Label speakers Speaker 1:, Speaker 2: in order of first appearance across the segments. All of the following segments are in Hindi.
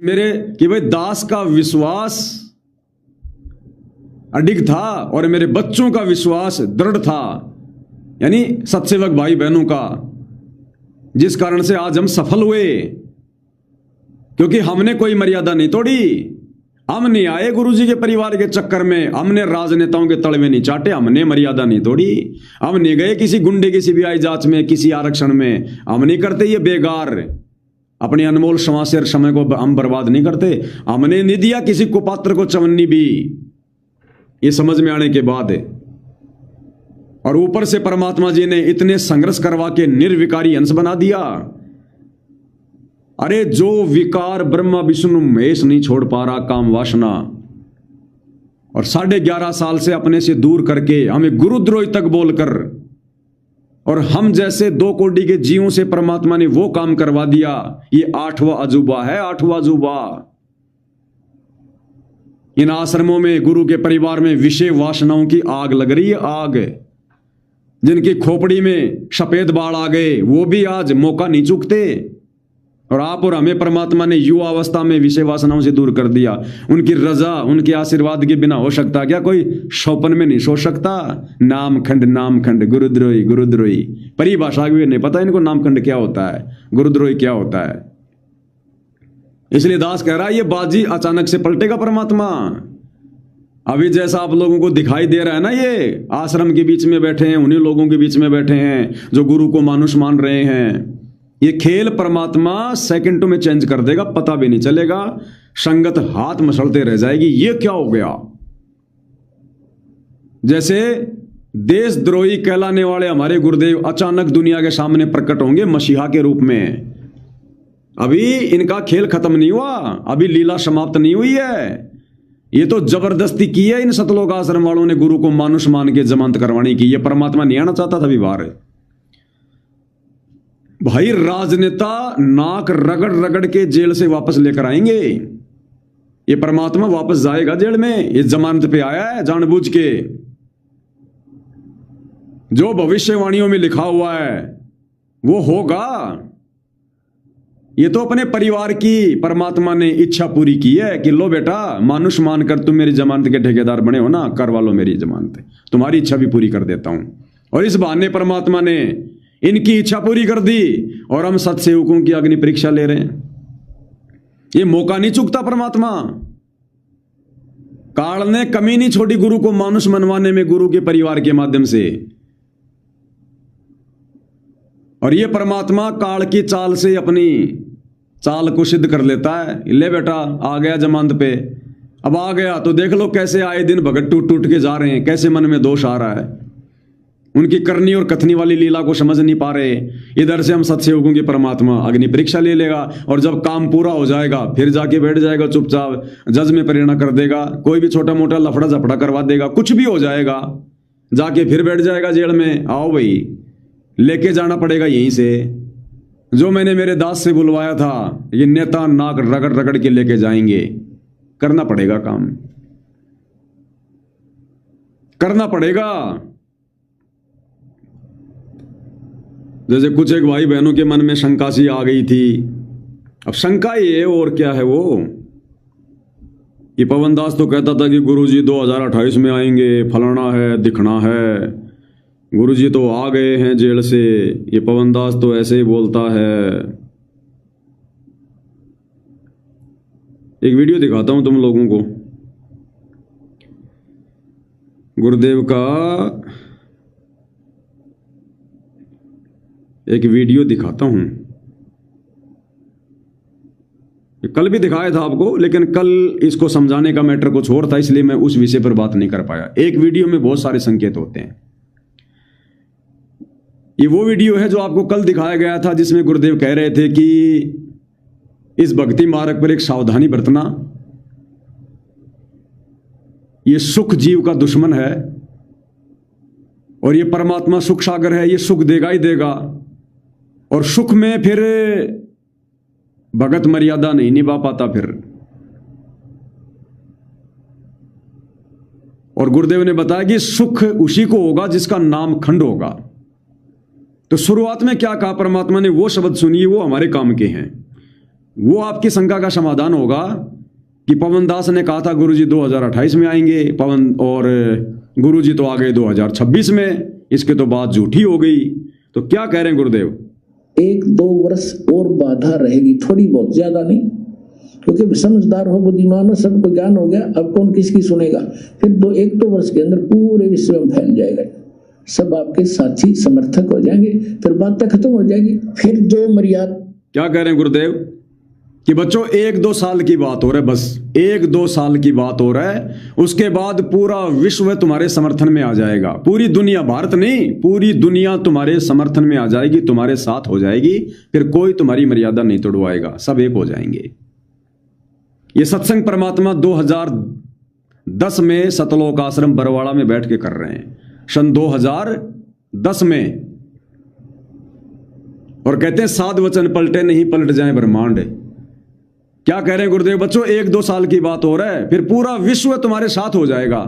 Speaker 1: मेरे कि भाई दास का विश्वास अडिग था और मेरे बच्चों का विश्वास दृढ़ था, यानी सत्सेवक भाई बहनों का, जिस कारण से आज हम सफल हुए। क्योंकि हमने कोई मर्यादा नहीं तोड़ी, हम नहीं आए गुरुजी के परिवार के चक्कर में, हमने राजनेताओं के तलवे नहीं चाटे, हमने मर्यादा नहीं तोड़ी, हम नहीं गए किसी गुंडे की सीबीआई जांच में, किसी आरक्षण में, हम नहीं करते ये बेकार, अपने अनमोल समाशेर समय को हम बर्बाद नहीं करते, हमने नहीं दिया किसी कुपात्र को चवन्नी भी, ये समझ में आने के बाद। और ऊपर से परमात्मा जी ने इतने संघर्ष करवा के निर्विकारी अंश बना दिया। अरे जो विकार ब्रह्मा विष्णु महेश नहीं छोड़ पा रहा, काम वासना, और 11.5 साल से अपने से दूर करके हमें गुरुद्रोही तक बोलकर, और हम जैसे 2 कोटि के जीवों से परमात्मा ने वो काम करवा दिया। ये 8वां अजूबा है, 8वां अजूबा। इन आश्रमों में, गुरु के परिवार में विषय वासनाओं की आग लग रही है, आग। जिनकी खोपड़ी में सफेद बाल आ गए वो भी आज मौका नहीं चूकते, और आप और हमें परमात्मा ने युवा अवस्था में विषय वासनाओं से दूर कर दिया। उनकी रजा, उनके आशीर्वाद के बिना हो सकता क्या? कोई शौपन में नहीं सो सकता। नामखंड, नामखंड, गुरुद्रोही, गुरुद्रोही, परिभाषा भी नहीं पता इनको, नामखंड क्या होता है, गुरुद्रोही क्या होता है। इसलिए दास कह रहा है ये बाजी अचानक से पलटेगा परमात्मा। अभी जैसा आप लोगों को दिखाई दे रहा है ना, ये आश्रम के बीच में बैठे हैं, उन्हीं लोगों के बीच में बैठे हैं जो गुरु को मानुष मान रहे हैं, ये खेल परमात्मा सेकंडों में चेंज कर देगा, पता भी नहीं चलेगा। संगत हाथ मसलते रह जाएगी, ये क्या हो गया। जैसे देशद्रोही कहलाने वाले हमारे गुरुदेव अचानक दुनिया के सामने प्रकट होंगे मसीहा के रूप में। अभी इनका खेल खत्म नहीं हुआ, अभी लीला समाप्त नहीं हुई है। ये तो जबरदस्ती की है इन सतलोक आश्रम वालों ने गुरु को मानुष मान के जमानत करवाने की। ये परमात्मा नहीं आना चाहता था अभी बाहर। भाई राजनेता नाक रगड़ रगड़ के जेल से वापस लेकर आएंगे, ये परमात्मा वापस जाएगा जेल में। ये जमानत पे आया है जानबूझ के। जो भविष्यवाणियों में लिखा हुआ है वो होगा। ये तो अपने परिवार की परमात्मा ने इच्छा पूरी की है कि लो बेटा, मानुष मानकर तुम मेरी जमानत के ठेकेदार बने हो ना, करवा लो मेरी जमानत, तुम्हारी इच्छा भी पूरी कर देता हूं। और इस बहाने परमात्मा ने इनकी इच्छा पूरी कर दी और हम सत्सेवकों की अग्नि परीक्षा ले रहे हैं। ये मौका नहीं चूकता परमात्मा। काल ने कमी नहीं छोड़ी गुरु को मानुष मनवाने में, गुरु के परिवार के माध्यम से। और ये परमात्मा काल की चाल से अपनी चाल को सिद्ध कर लेता है। ले बेटा, आ गया जमानत पे, अब आ गया तो देख लो कैसे आए दिन भगत टूट टूट के जा रहे हैं, कैसे मन में दोष आ रहा है। उनकी करनी और कथनी वाली लीला को समझ नहीं पा रहे। इधर से हम सत्सेवकों की परमात्मा अग्नि परीक्षा ले लेगा, और जब काम पूरा हो जाएगा फिर जाके बैठ जाएगा चुपचाप, जज में प्रेरणा कर देगा, कोई भी छोटा मोटा लफड़ा झपड़ा करवा देगा, कुछ भी हो जाएगा, जाके फिर बैठ जाएगा जेल में। आओ भाई, लेके जाना पड़ेगा यहीं से जो मैंने मेरे दास से बुलवाया था। ये नेता नाक रगड़ रगड़ के लेके जाएंगे। करना पड़ेगा, काम करना पड़ेगा। जैसे कुछ एक भाई बहनों के मन में शंका सी आ गई थी। अब शंका ये और क्या है, वो ये पवन दास तो कहता था कि गुरुजी 2028 में आएंगे, फलाना है, दिखना है। गुरुजी तो आ गए हैं जेल से, ये पवन दास तो ऐसे ही बोलता है। एक वीडियो दिखाता हूं तुम लोगों को, गुरुदेव का एक वीडियो दिखाता हूं। कल भी दिखाया था आपको, लेकिन कल इसको समझाने का मैटर कुछ और था, इसलिए मैं उस विषय पर बात नहीं कर पाया। एक वीडियो में बहुत सारे संकेत होते हैं। ये वो वीडियो है जो आपको कल दिखाया गया था, जिसमें गुरुदेव कह रहे थे कि इस भक्ति मार्ग पर एक सावधानी बरतना। ये सुख जीव का दुश्मन है, और ये परमात्मा सुख सागर है, ये सुख देगा ही देगा। और सुख में फिर भगत मर्यादा नहीं निभा पाता फिर। और गुरुदेव ने बताया कि सुख उसी को होगा जिसका नाम खंड होगा। तो शुरुआत में क्या कहा परमात्मा ने, वो शब्द सुनिए, वो हमारे काम के हैं। वो आपकी शंका का समाधान होगा कि पवन दास ने कहा था गुरुजी 2028 में आएंगे पवन, और गुरुजी तो आ गए 2026 में, इसके तो बात झूठी हो गई। तो क्या कह रहे हैं गुरुदेव?
Speaker 2: 1-2 वर्ष और बाधा रहेगी, थोड़ी बहुत, ज्यादा नहीं, क्योंकि समझदार हो, बुद्धिमान हो, सबको ज्ञान हो गया, अब कौन किसकी सुनेगा। फिर 1-2 वर्ष के अंदर पूरे विश्व में फैल जाएगा, सब आपके साथी समर्थक हो जाएंगे, फिर बातें खत्म हो जाएगी। फिर जो मर्यादा,
Speaker 1: क्या कह रहे हैं गुरुदेव कि बच्चों 1-2 साल की बात हो रहा है, बस 1-2 साल की बात हो रहा है, उसके बाद पूरा विश्व तुम्हारे समर्थन में आ जाएगा। पूरी दुनिया, भारत नहीं, पूरी दुनिया तुम्हारे समर्थन में आ जाएगी, तुम्हारे साथ हो जाएगी, फिर कोई तुम्हारी मर्यादा नहीं तोड़वाएगा, सब एक हो जाएंगे। ये सत्संग परमात्मा 2010 में सतलोक आश्रम बरवाड़ा में बैठ के कर रहे हैं, सन 2010 में, और कहते हैं 7 वचन पलटे नहीं पलट जाए ब्रह्मांड। क्या कह रहे हैं गुरुदेव? बच्चों 1-2 साल की बात हो रहा है, फिर पूरा विश्व तुम्हारे साथ हो जाएगा।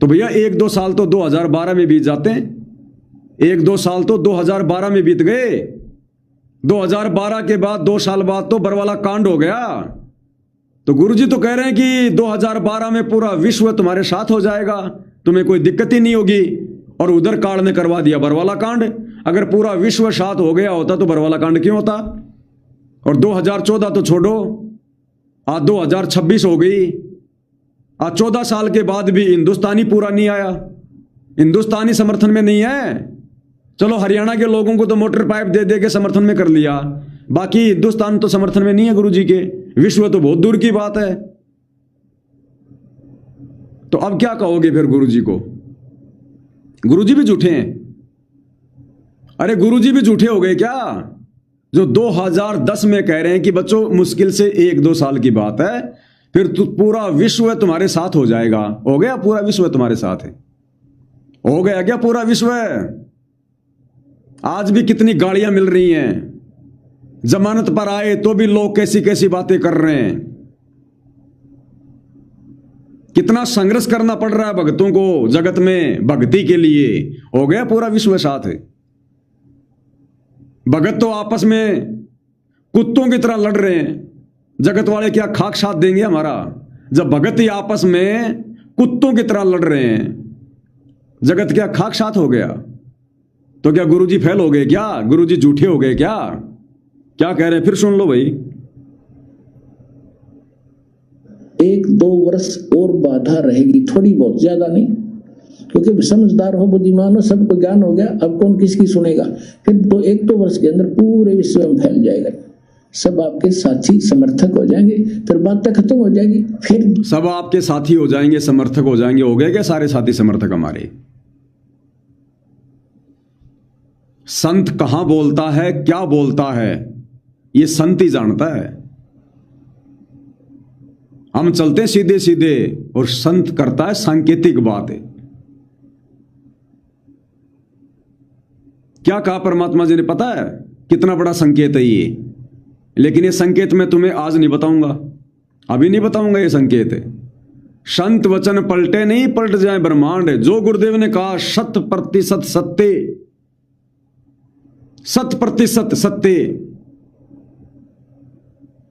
Speaker 1: तो भैया 1-2 साल तो 2012 में बीत जाते हैं, 1-2 साल तो 2012 में बीत गए, 2012 के बाद 2 साल बाद तो बरवाला कांड हो गया। तो गुरुजी तो कह रहे हैं कि 2012 में पूरा विश्व तुम्हारे साथ हो जाएगा, तुम्हें कोई दिक्कत ही नहीं होगी। और उधर कांड ने करवा दिया बरवाला कांड। अगर पूरा विश्व साथ हो गया होता तो बरवाला कांड क्यों होता? और 2014 तो छोड़ो, आज 2026 हो गई, आज 14 साल के बाद भी हिंदुस्तानी पूरा नहीं आया, हिंदुस्तानी समर्थन में नहीं है। चलो हरियाणा के लोगों को तो मोटर पाइप दे दे के समर्थन में कर लिया, बाकी हिंदुस्तान तो समर्थन में नहीं है गुरुजी के, विश्व तो बहुत दूर की बात है। तो अब क्या कहोगे फिर गुरुजी को? गुरुजी भी झूठे हैं? अरे गुरुजी भी झूठे हो गए क्या, जो 2010 में कह रहे हैं कि बच्चों मुश्किल से 1-2 साल की बात है, फिर पूरा विश्व तुम्हारे साथ हो जाएगा। हो गया पूरा विश्व तुम्हारे साथ है? हो गया क्या पूरा विश्व? आज भी कितनी गाड़ियां मिल रही हैं, जमानत पर आए तो भी लोग कैसी कैसी बातें कर रहे हैं, कितना संघर्ष करना पड़ रहा है भक्तों को जगत में भक्ति के लिए। हो गया पूरा विश्व साथ है? भगत तो आपस में कुत्तों की तरह लड़ रहे हैं, जगत वाले क्या खाक साथ देंगे हमारा? जब भगत ही आपस में कुत्तों की तरह लड़ रहे हैं, जगत क्या खाक साथ हो गया? तो क्या गुरुजी फेल हो गए क्या? गुरुजी झूठे हो गए क्या? क्या कह रहे हैं फिर सुन लो भाई।
Speaker 2: 1-2 वर्ष और बाधा रहेगी, थोड़ी बहुत, ज्यादा नहीं, क्योंकि समझदार हो, बुद्धिमान हो, सबको ज्ञान हो गया, अब कौन किसकी सुनेगा। फिर 1-2 वर्ष के अंदर पूरे विश्व में फैल जाएगा, सब आपके साथी समर्थक हो जाएंगे, फिर बातें खत्म हो जाएगी। फिर
Speaker 1: सब आपके साथी हो जाएंगे, समर्थक हो जाएंगे। हो गए क्या सारे साथी समर्थक हमारे? संत कहां बोलता है, क्या बोलता है, ये संत ही जानता है। हम चलते सीधे सीधे और संत करता है सांकेतिक बात है। क्या कहा परमात्मा जी ने पता है? कितना बड़ा संकेत है ये, लेकिन ये संकेत मैं तुम्हें आज नहीं बताऊंगा, अभी नहीं बताऊंगा। ये संकेत है, संत वचन पलटे नहीं पलट जाए ब्रह्मांड। जो गुरुदेव ने कहा 100% सत्य, 100% सत्य।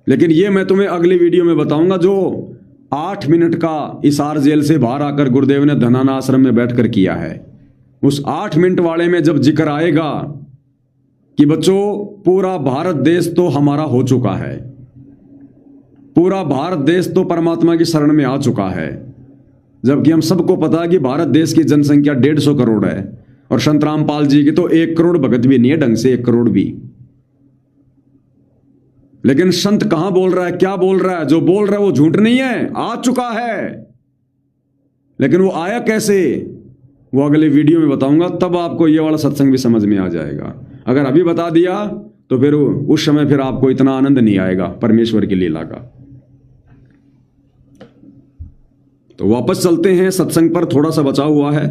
Speaker 1: लेकिन ये मैं तुम्हें अगली वीडियो में बताऊंगा, जो 8 मिनट का इसार जेल से बाहर आकर गुरुदेव ने धनाना आश्रम में बैठकर किया है। उस 8 मिनट वाले में जब जिक्र आएगा कि बच्चों पूरा भारत देश तो हमारा हो चुका है, पूरा भारत देश तो परमात्मा की शरण में आ चुका है, जबकि हम सबको पता है कि भारत देश की जनसंख्या 150 करोड़ है, और संत रामपाल जी की तो 1 करोड़ भगत भी नहीं है ढंग से, 1 करोड़ भी। लेकिन संत कहां बोल रहा है, क्या बोल रहा है? जो बोल रहा है वो झूठ नहीं है, आ चुका है। लेकिन वो आया कैसे, वो अगले वीडियो में बताऊंगा, तब आपको ये वाला सत्संग भी समझ में आ जाएगा। अगर अभी बता दिया तो फिर उस समय फिर आपको इतना आनंद नहीं आएगा परमेश्वर की लीला का। तो वापस चलते हैं सत्संग पर, थोड़ा सा बचा हुआ है,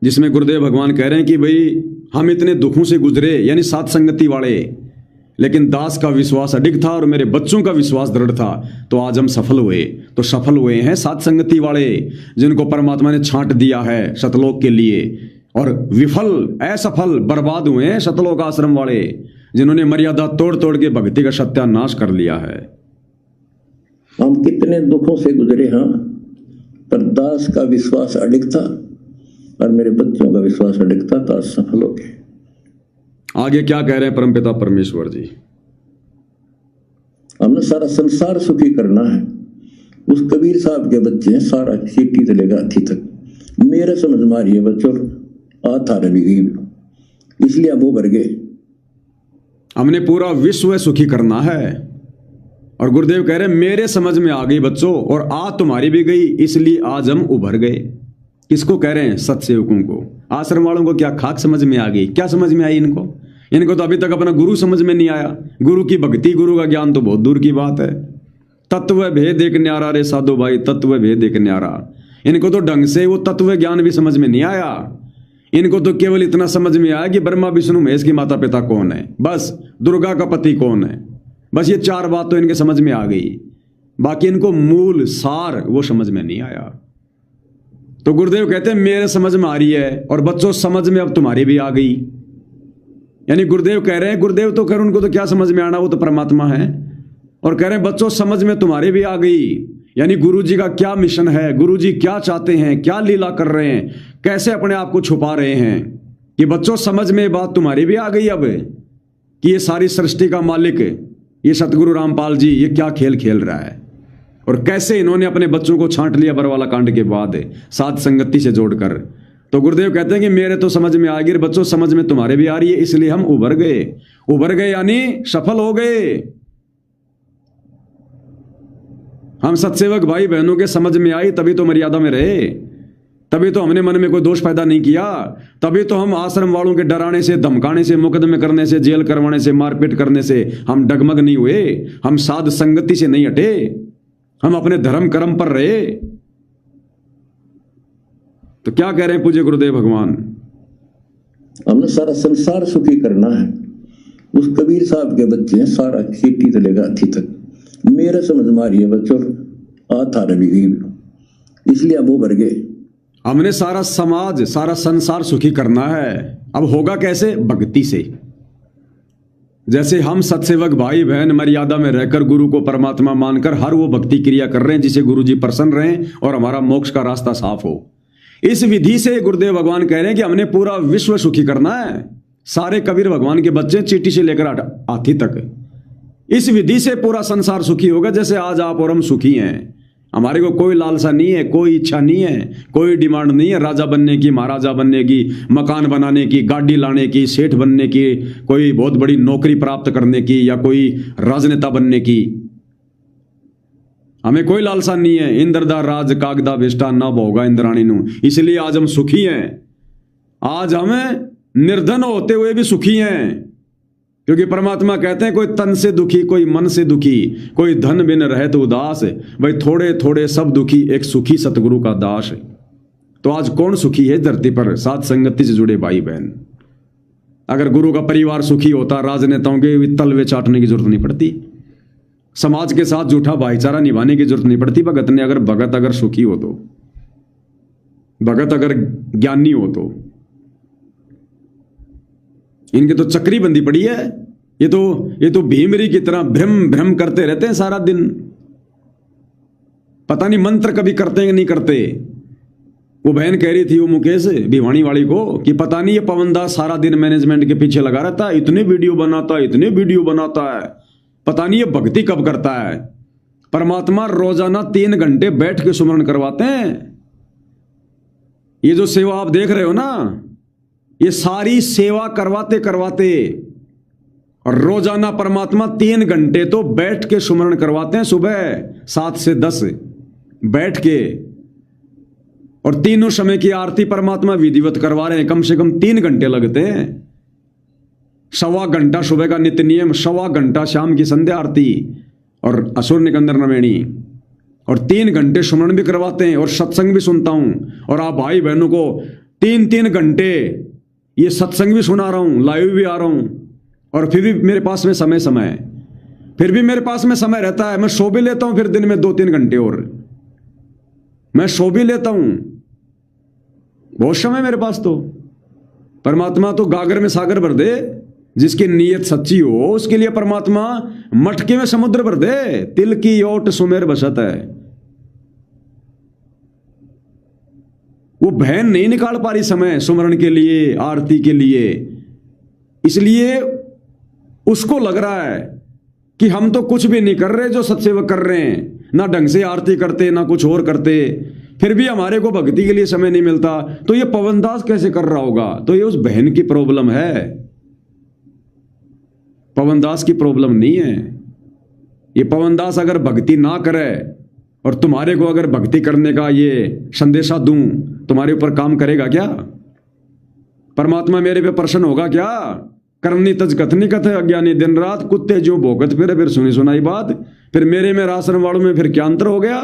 Speaker 1: जिसमें गुरुदेव भगवान कह रहे हैं कि भाई हम इतने दुखों से गुजरे, यानी साथ संगति वाले, लेकिन दास का विश्वास अडिग था और मेरे बच्चों का विश्वास दृढ़ था, तो आज हम सफल हुए। तो सफल हुए हैं साथ संगति वाले, जिनको परमात्मा ने छांट दिया है सतलोक के लिए, और विफल असफल बर्बाद हुए हैं सतलोक आश्रम वाले, जिन्होंने मर्यादा तोड़ तोड़ के भक्ति का सत्यानाश कर लिया है।
Speaker 2: हम कितने दुखों से गुजरे हाँ, पर दास का विश्वास अडिग था और मेरे बच्चों का विश्वास अडिग था, तो आज सफल हो गए।
Speaker 1: आगे क्या कह रहे हैं परमपिता परमेश्वर जी?
Speaker 2: हमने सारा संसार सुखी करना है। उस कबीर साहब के बच्चे हैं, सारा चीटी से लेकर हाथी तक मेरे समझ मारिए बच्चों, आता रवि गई, इसलिए अब वो भर गए।
Speaker 1: हमने पूरा विश्व सुखी करना है, और गुरुदेव कह रहे हैं मेरे समझ में आ गई बच्चों, और आज तुम्हारी भी गई, इसलिए आज हम उभर गए। किसको कह रहे हैं? सत्सेवकों को, आश्रम वालों को। क्या खाक समझ में आ गई? क्या समझ में आई इनको? इनको तो अभी तक अपना गुरु समझ में नहीं आया। गुरु की भक्ति, गुरु का ज्ञान तो बहुत दूर की बात है। तत्व भेद एक न्यारा रे साधु भाई, तत्व भेद एक न्यारा। इनको तो ढंग से वो तत्व ज्ञान भी समझ में नहीं आया। इनको तो केवल इतना समझ में आया कि ब्रह्मा विष्णु महेश के माता पिता कौन है, बस दुर्गा का पति कौन है, बस ये 4 बात तो इनके समझ में आ गई। बाकी इनको मूल सार वो समझ में नहीं आया। तो गुरुदेव कहते हैं मेरे समझ में आ रही है, और बच्चों समझ में अब तुम्हारी भी आ गई। यानी गुरुदेव कह रहे हैं, गुरुदेव तो कह रहे उनको तो क्या समझ में आना, वो तो परमात्मा है, और कह रहे हैं बच्चों समझ में तुम्हारे भी आ गई। यानी गुरु जी का क्या मिशन है, गुरु जी क्या चाहते हैं, क्या लीला कर रहे हैं, कैसे अपने आप को छुपा रहे हैं, कि बच्चों समझ में बात तुम्हारी भी आ गई अब, कि ये सारी सृष्टि का मालिक ये सतगुरु रामपाल जी ये क्या खेल खेल रहा है, और कैसे इन्होंने अपने बच्चों को छांट लिया बरवाला कांड के बाद साध संगति से जोड़कर। तो गुरुदेव कहते हैं कि मेरे तो समझ में आ गई, बच्चों समझ में तुम्हारे भी आ रही है, इसलिए हम उभर गए। उभर गए यानी सफल हो गए। हम सत्सेवक भाई बहनों के समझ में आई, तभी तो मर्यादा में रहे, तभी तो हमने मन में कोई दोष पैदा नहीं किया, तभी तो हम आश्रम वालों के डराने से, धमकाने से, मुकदमे करने से, जेल करवाने से, मारपीट करने से हम डगमग नहीं हुए। हम साध संगति से नहीं हटे, हम अपने धर्म कर्म पर रहे। तो क्या कह रहे हैं पूज्य गुरुदेव भगवान?
Speaker 2: हमने सारा संसार सुखी करना है। उस कबीर साहब के बच्चे हैं, सारा चीटी से लेकर हाथी तक मेरे समझ मारिए बच्चों, आता रवि गई, इसलिए अब वो भर गए।
Speaker 1: हमने सारा समाज, सारा संसार सुखी करना है। अब होगा कैसे? भक्ति से। जैसे हम सत्सेवक भाई बहन मर्यादा में रहकर गुरु को परमात्मा मानकर हर वो भक्ति क्रिया कर रहे हैं जिसे गुरु जी प्रसन्न रहें और हमारा मोक्ष का रास्ता साफ हो, इस विधि से गुरुदेव भगवान कह रहे हैं कि हमने पूरा विश्व सुखी करना है। सारे कबीर भगवान के बच्चे चीटी से लेकर हाथी तक, इस विधि से पूरा संसार सुखी होगा। जैसे आज आप और हम सुखी हैं, हमारे को कोई लालसा नहीं है, कोई इच्छा नहीं है, कोई डिमांड नहीं है राजा बनने की, महाराजा बनने की, मकान बनाने की, गाड़ी लाने की, सेठ बनने की, कोई बहुत बड़ी नौकरी प्राप्त करने की, या कोई राजनेता बनने की। हमें कोई लालसा नहीं है। इंद्रदा राज कागदा विष्टा न भोगा इंद्राणी नु। इसलिए आज हम सुखी हैं। आज हमें निर्धन होते हुए भी सुखी हैं, क्योंकि परमात्मा कहते हैं कोई तन से दुखी, कोई मन से दुखी, कोई धन बिन रहे तो उदास। भाई थोड़े थोड़े सब दुखी, एक सुखी सतगुरु का दास। तो आज कौन सुखी है धरती पर? साथ संगति से जुड़े भाई बहन। अगर गुरु का परिवार सुखी होता, राजनेताओं के तलवे चाटने की जरूरत नहीं पड़ती, समाज के साथ झूठा भाईचारा निभाने की जरूरत नहीं पड़ती। भगत अगर सुखी हो तो, भगत अगर ज्ञानी हो तो। इनके तो चक्री बंदी पड़ी है। ये तो भीमरी की तरह भ्रम करते रहते हैं सारा दिन। पता नहीं मंत्र कभी करते हैं कि नहीं करते। वो बहन कह रही थी, वो मुकेश भिवानी वाली को, कि पता नहीं ये पवनदास सारा दिन मैनेजमेंट के पीछे लगा रहता है, इतने वीडियो बनाता है, पता नहीं ये भक्ति कब करता है। परमात्मा रोजाना 3 घंटे बैठ के सुमरण करवाते हैं। ये जो सेवा आप देख रहे हो ना, ये सारी सेवा करवाते करवाते और रोजाना परमात्मा 3 घंटे तो बैठ के सुमरण करवाते हैं। सुबह 7 से 10 बैठ के, और तीनों समय की आरती परमात्मा विधिवत करवा रहे हैं। कम से कम 3 घंटे लगते हैं। 1.25 घंटा सुबह का नित्य नियम, 1.25 घंटा शाम की संध्या आरती और असुर निकंदर नवेणी, और 3 घंटे सुमरण भी करवाते हैं, और सत्संग भी सुनता हूं। और आप भाई बहनों को 3-3 घंटे ये सत्संग भी सुना रहा हूं, लाइव भी आ रहा हूं, और फिर भी मेरे पास में समय रहता है। मैं सो भी लेता हूं, फिर दिन में 2-3 घंटे और मैं सो भी लेता हूं। बहुत समय मेरे पास। तो परमात्मा तो गागर में सागर भर दे, जिसकी नीयत सच्ची हो उसके लिए परमात्मा मटके में समुद्र भर दे। तिल की ओट सुमेर बसत है। वो बहन नहीं निकाल पा रही समय सुमरण के लिए, आरती के लिए, इसलिए उसको लग रहा है कि हम तो कुछ भी नहीं कर रहे जो सत्सेवक कर रहे हैं, ना ढंग से आरती करते ना कुछ और करते, फिर भी हमारे को भक्ति के लिए समय नहीं मिलता, तो ये पवनदास कैसे कर रहा होगा? तो ये उस बहन की प्रॉब्लम है, पवनदास की प्रॉब्लम नहीं है। ये पवनदास अगर भक्ति ना करे और तुम्हारे को अगर भक्ति करने का ये संदेशा दूं, तुम्हारे ऊपर काम करेगा क्या? परमात्मा मेरे पे प्रसन्न होगा क्या? करनी तज कथनी कथ अज्ञानी, दिन रात कुत्ते जो भोगत फिर सुनी सुनाई बात, फिर मेरे में राशन वालों में फिर क्या अंतर हो गया?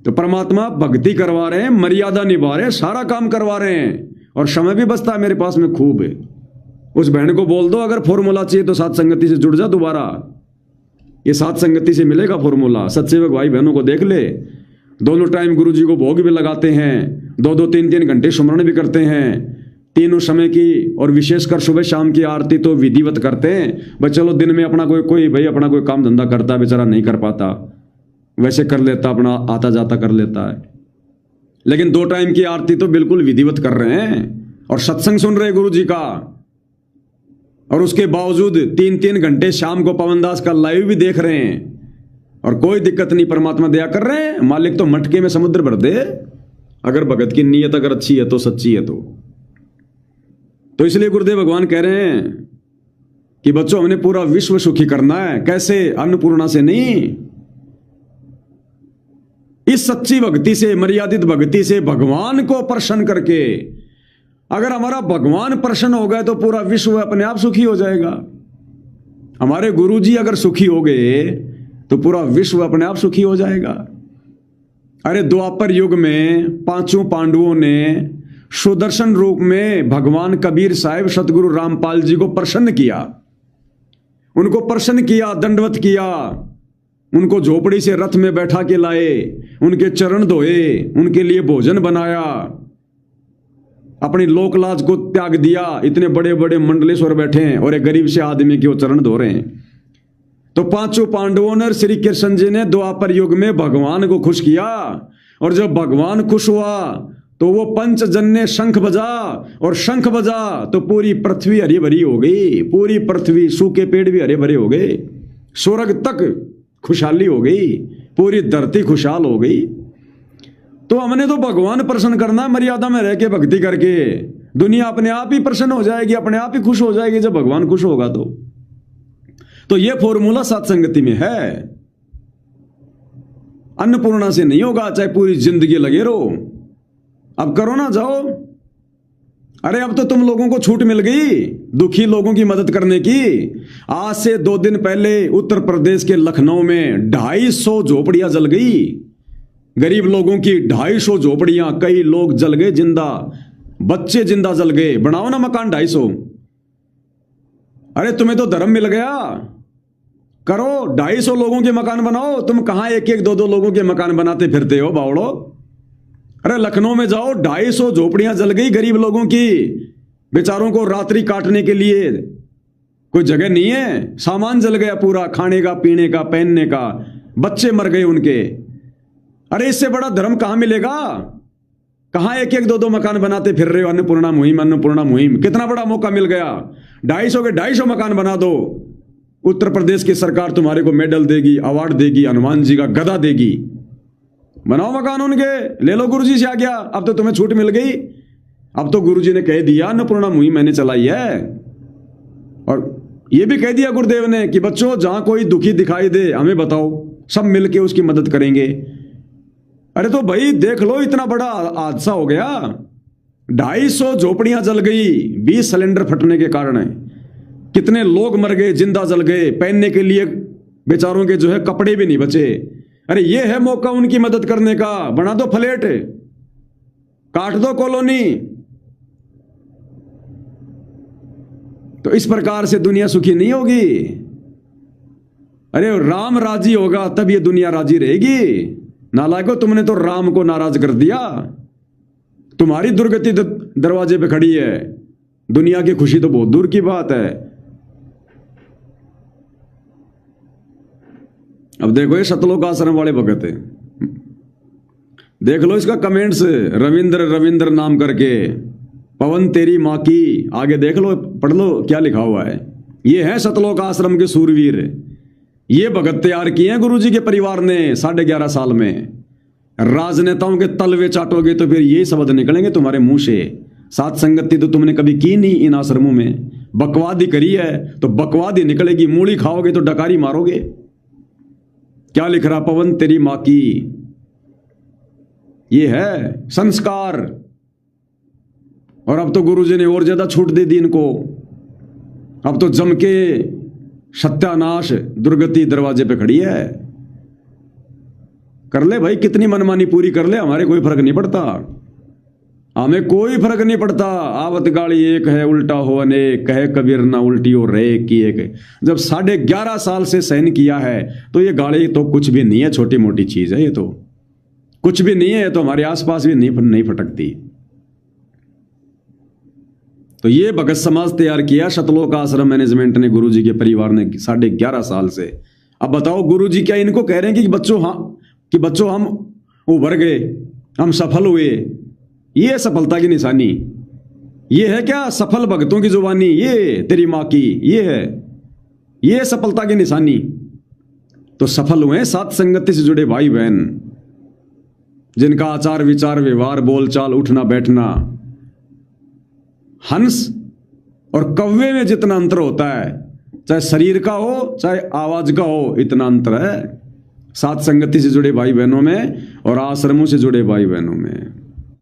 Speaker 1: तो परमात्मा भक्ति करवा रहे हैं, मर्यादा निभा रहे हैं, सारा काम करवा रहे हैं, और समय भी बचता है मेरे पास में खूब है। उस बहन को बोल दो अगर फॉर्मूला चाहिए तो साथ संगति से जुड़ जा दोबारा, ये साथ संगति से मिलेगा फॉर्मूला। सत्सेवक भाई बहनों को देख ले, दोनों टाइम गुरु जी को भोग भी लगाते हैं, 2-2 3-3 घंटे सुमरण भी करते हैं, तीनों समय की, और विशेषकर सुबह शाम की आरती तो विधिवत करते हैं। बस चलो दिन में अपना कोई भाई अपना कोई काम धंधा करता है, बेचारा नहीं कर पाता, वैसे कर लेता, अपना आता जाता कर लेता है, लेकिन 2 टाइम की आरती तो बिल्कुल विधिवत कर रहे हैं, और सत्संग सुन रहे गुरु जी का, और उसके बावजूद 3-3 घंटे शाम को पवनदास का लाइव भी देख रहे हैं, और कोई दिक्कत नहीं, परमात्मा दया कर रहे हैं। मालिक तो मटके में समुद्र भर दे, अगर भगत की नीयत अगर अच्छी है तो, सच्ची है तो इसलिए गुरुदेव भगवान कह रहे हैं कि बच्चों हमने पूरा विश्व सुखी करना है। कैसे? अन्नपूर्णा से नहीं, इस सच्ची भक्ति से, मर्यादित भक्ति से, भगवान को प्रसन्न करके। अगर हमारा भगवान प्रसन्न हो गए तो पूरा विश्व अपने आप सुखी हो जाएगा। हमारे गुरुजी अगर सुखी हो गए तो पूरा विश्व अपने आप सुखी हो जाएगा। अरे द्वापर युग में 5 पांडवों ने सुदर्शन रूप में भगवान कबीर साहिब सतगुरु रामपाल जी को प्रसन्न किया, उनको प्रसन्न किया, दंडवत किया, उनको झोपड़ी से रथ में बैठा के लाए, उनके चरण धोए, उनके लिए भोजन बनाया, अपनी लोकलाज को त्याग दिया। इतने बड़े बड़े मंडलेश्वर बैठे हैं और एक गरीब से आदमी के वो चरण धो रहे हैं। तो 5 पांडवों ने, श्री कृष्ण जी ने द्वापर युग में भगवान को खुश किया, और जब भगवान खुश हुआ तो वो पंचजन ने शंख बजा, और शंख बजा तो पूरी पृथ्वी हरी भरी हो गई, पूरी पृथ्वी, सूखे पेड़ भी हरे भरे हो गए, स्वर्ग तक खुशहाली हो गई, पूरी धरती खुशहाल हो गई। तो हमने तो भगवान प्रसन्न करना, मर्यादा में रह के भक्ति करके, दुनिया अपने आप ही प्रसन्न हो जाएगी, अपने आप ही खुश हो जाएगी जब भगवान खुश होगा। तो ये फॉर्मूला सत्संगति में है, अन्नपूर्णा से नहीं होगा, चाहे पूरी जिंदगी लगे रहो। अब करो ना, जाओ। अरे अब तो तुम लोगों को छूट मिल गई दुखी लोगों की मदद करने की। आज से 2 दिन पहले उत्तर प्रदेश के लखनऊ में 250 झोपड़ियां जल गई, गरीब लोगों की 250 झोपड़ियां, कई लोग जल गए जिंदा, बच्चे जिंदा जल गए। बनाओ ना मकान 250। अरे तुम्हें तो धर्म मिल गया, करो 250 लोगों के मकान बनाओ। तुम कहां 1-1, 2-2 लोगों के मकान बनाते फिरते हो बावड़ो। अरे लखनऊ में जाओ, 250 झोपड़ियां जल गई गरीब लोगों की, बेचारों को रात्रि काटने के लिए कोई जगह नहीं है, सामान जल गया पूरा, खाने का, पीने का, पहनने का, बच्चे मर गए उनके। अरे इससे बड़ा धर्म कहां मिलेगा? कहां 1-1, 2-2 मकान बनाते फिर रहे हो? अन्नपूर्णा मुहिम, अन्नपूर्णा मुहिम, कितना बड़ा मौका मिल गया। 250 के 250 मकान बना दो, उत्तर प्रदेश की सरकार तुम्हारे को मेडल देगी, अवार्ड देगी, हनुमान जी का गदा देगी। बनाओ मकान उनके, ले लो गुरुजी से आ गया, अब तो तुम्हें छूट मिल गई। अब तो गुरुजी ने कह दिया अन्नपूर्णा मुहिम मैंने चलाई है, और ये भी कह दिया गुरुदेव ने कि बच्चों जहां कोई दुखी दिखाई दे हमें बताओ, सब मिलके उसकी मदद करेंगे। अरे तो भाई देख लो, इतना बड़ा हादसा हो गया, 250 झोपड़ियां जल गई 20 सिलेंडर फटने के कारण। कितने लोग मर गए, जिंदा जल गए, पहनने के लिए बेचारों के जो है कपड़े भी नहीं बचे। अरे ये है मौका उनकी मदद करने का, बना दो फ्लैट, काट दो कॉलोनी। तो इस प्रकार से दुनिया सुखी नहीं होगी। अरे राम राजी होगा तब ये दुनिया राजी रहेगी। नालायको, तुमने तो राम को नाराज कर दिया, तुम्हारी दुर्गति दरवाजे पे खड़ी है। दुनिया की खुशी तो बहुत दूर की बात है। अब देखो ये सतलोक आश्रम वाले भगत है, देख लो इसका कमेंट्स, रविंद्र रविंद्र नाम करके, पवन तेरी माँ की, आगे देख लो, पढ़ लो क्या लिखा हुआ है। ये है सतलोक आश्रम के सूरवीर, ये भगत तैयार किए हैं गुरुजी के परिवार ने 11.5 साल में। राजनेताओं के तलवे चाटोगे तो फिर ये शब्द निकलेंगे तुम्हारे मुंह से। साथ संगति तो तुमने कभी की नहीं इन आश्रमों में, बकवादी करी है तो बकवादी निकलेगी, मूली खाओगे तो डकारी मारोगे। क्या लिख रहा, पवन तेरी माँ की, ये है संस्कार। और अब तो गुरुजी ने और ज्यादा छूट दे दी इनको, अब तो जम के सत्यानाश दुर्गति दरवाजे पे खड़ी है। कर ले भाई, कितनी मनमानी पूरी कर ले, हमारे कोई फर्क नहीं पड़ता, हमें कोई फर्क नहीं पड़ता। आवत गाड़ी एक है उल्टा हो अनेक, कहे कबीर ना उल्टी हो रे की एक। जब 11.5 साल से सहन किया है तो ये गाड़ी तो कुछ भी नहीं है, छोटी मोटी चीज है, ये तो कुछ भी नहीं है, तो हमारे आसपास भी नहीं फटकती। तो ये भगत समाज तैयार किया सतलोक आश्रम मैनेजमेंट ने, गुरुजी के परिवार ने 11.5 साल से। अब बताओ गुरुजी क्या इनको कह रहे हैं कि बच्चों हम उभर गए, हम सफल हुए, ये सफलता की निशानी, ये है क्या सफल भक्तों की जुबानी, ये तेरी माँ की, ये है ये सफलता की निशानी। तो सफल हुए सात संगति से जुड़े भाई बहन, जिनका आचार विचार व्यवहार बोलचाल उठना बैठना, हंस और कौवे में जितना अंतर होता है, चाहे शरीर का हो चाहे आवाज का हो, इतना अंतर है सात संगति से जुड़े भाई बहनों में और आश्रमों से जुड़े भाई बहनों में।